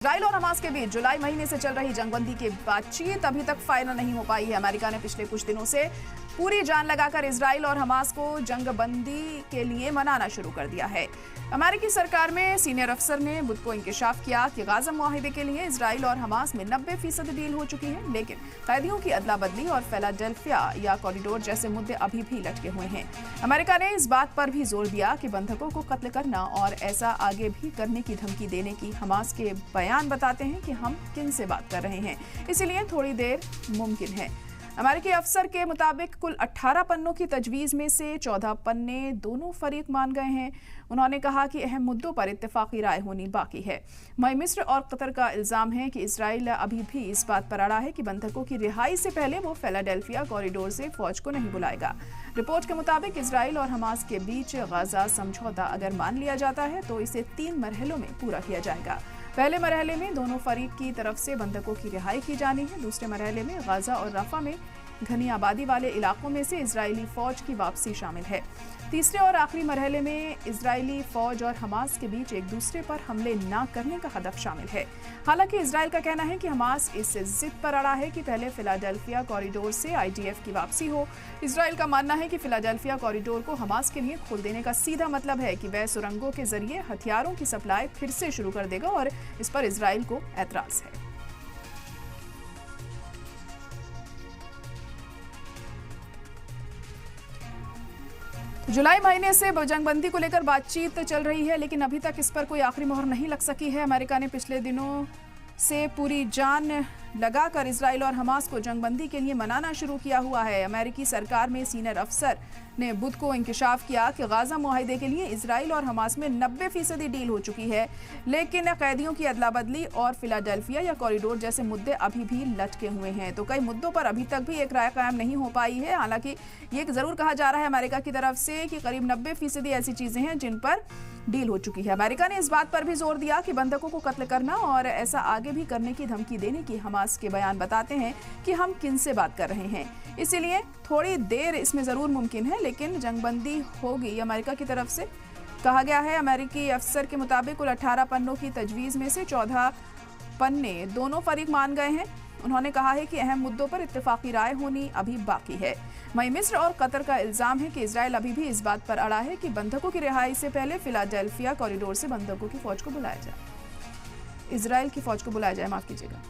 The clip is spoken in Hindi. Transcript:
इजराइल और हमास के बीच जुलाई महीने से चल रही जंगबंदी की बातचीत अभी तक फाइनल नहीं हो पाई है। अमेरिका ने पिछले कुछ दिनों से पूरी जान लगाकर इजराइल और हमास को जंगबंदी के लिए मनाना शुरू कर दिया है। अमेरिकी सरकार में सीनियर अफसर ने बुध को इंकशाफ किया कि गाजा मुआहिदे के लिए इजराइल और हमास में 90% डील हो चुकी है, लेकिन कैदियों की अदला बदली और फिलाडेल्फिया या कॉरिडोर जैसे मुद्दे अभी भी लटके हुए हैं। अमेरिका ने इस बात पर भी जोर दिया कि बंधकों को कत्ल करना और ऐसा आगे भी करने की धमकी देने की हमास के बयान बताते हैं कि हम किन से बात कर रहे हैं, इसलिए थोड़ी देर मुमकिन है। अमेरिकी अफसर के मुताबिक कुल 18 पन्नों की तजवीज में से 14 पन्ने दोनों फरीक मान गए हैं। उन्होंने कहा कि अहम मुद्दों पर इत्तेफाकी राय होनी बाकी है। मई मिस्र और कतर का इल्जाम है कि इजराइल अभी भी इस बात पर अड़ा है कि बंधकों की रिहाई से पहले वो फिलाडेल्फिया कॉरिडोर से फौज को नहीं बुलाएगा। रिपोर्ट के मुताबिक इजराइल और हमास के बीच गाजा समझौता अगर मान लिया जाता है तो इसे 3 मरहलों में पूरा किया जाएगा। पहले मरहले में दोनों फरीक की तरफ से बंधकों की रिहाई की जानी है। दूसरे मरहले में गाजा और रफा में घनी आबादी वाले इलाकों में से इजरायली फौज की वापसी शामिल है। तीसरे और आखिरी मरहले में इजरायली फौज और हमास के बीच एक दूसरे पर हमले न करने का हदफ शामिल है। हालांकि इजराइल का कहना है कि हमास इस जिद पर अड़ा है कि पहले फिलाडेल्फिया कॉरिडोर से IDF की वापसी हो। इजराइल का मानना है कि फिलाडेल्फिया कॉरिडोर को हमास के लिए खोल देने का सीधा मतलब है कि वह सुरंगों के जरिए हथियारों की सप्लाई फिर से शुरू कर देगा और इस पर इजराइल को एतराज है। जुलाई महीने से जंगबंदी को लेकर बातचीत चल रही है, लेकिन अभी तक इस पर कोई आखिरी मोहर नहीं लग सकी है। अमेरिका ने पिछले दिनों से पूरी जान लगाकर इजराइल और हमास को जंगबंदी के लिए मनाना शुरू किया हुआ है। अमेरिकी सरकार में सीनियर अफसर ने बुध को इंकशाफ किया कि गाजा मुआहिदे के लिए इजराइल और हमास में 90% डील हो चुकी है, लेकिन कैदियों की अदला बदली और फिलाडेल्फिया या कॉरिडोर जैसे मुद्दे अभी भी लटके हुए हैं। तो कई मुद्दों पर अभी तक भी एक राय कायम नहीं हो पाई है। हालांकि ये जरूर कहा जा रहा है अमेरिका की तरफ से कि करीब 90% ऐसी चीजें हैं जिन पर डील हो चुकी है। अमेरिका ने इस बात पर भी जोर दिया कि बंधकों को कत्ल करना और ऐसा आगे भी करने की धमकी देने की हमास के बयान बताते हैं कि हम किन से बात कर रहे हैं, इसीलिए थोड़ी देर इसमें जरूर मुमकिन है, लेकिन जंगबंदी होगी। अमेरिका की तरफ से कहा गया है। अमेरिकी अफसर के मुताबिक कुल 18 पन्नों की तजवीज में से 14 पन्ने दोनों फरीक मान गए हैं। उन्होंने कहा है कि अहम मुद्दों पर इत्तेफाकी राय होनी अभी बाकी है। मई मिस्र और कतर का इल्जाम है कि इजराइल अभी भी इस बात पर अड़ा है कि बंधकों की रिहाई से पहले फिलाडेल्फिया कॉरिडोर से बंधकों की फौज को बुलाया जाए। इजराइल की फौज को बुलाया जाए, माफ कीजिएगा।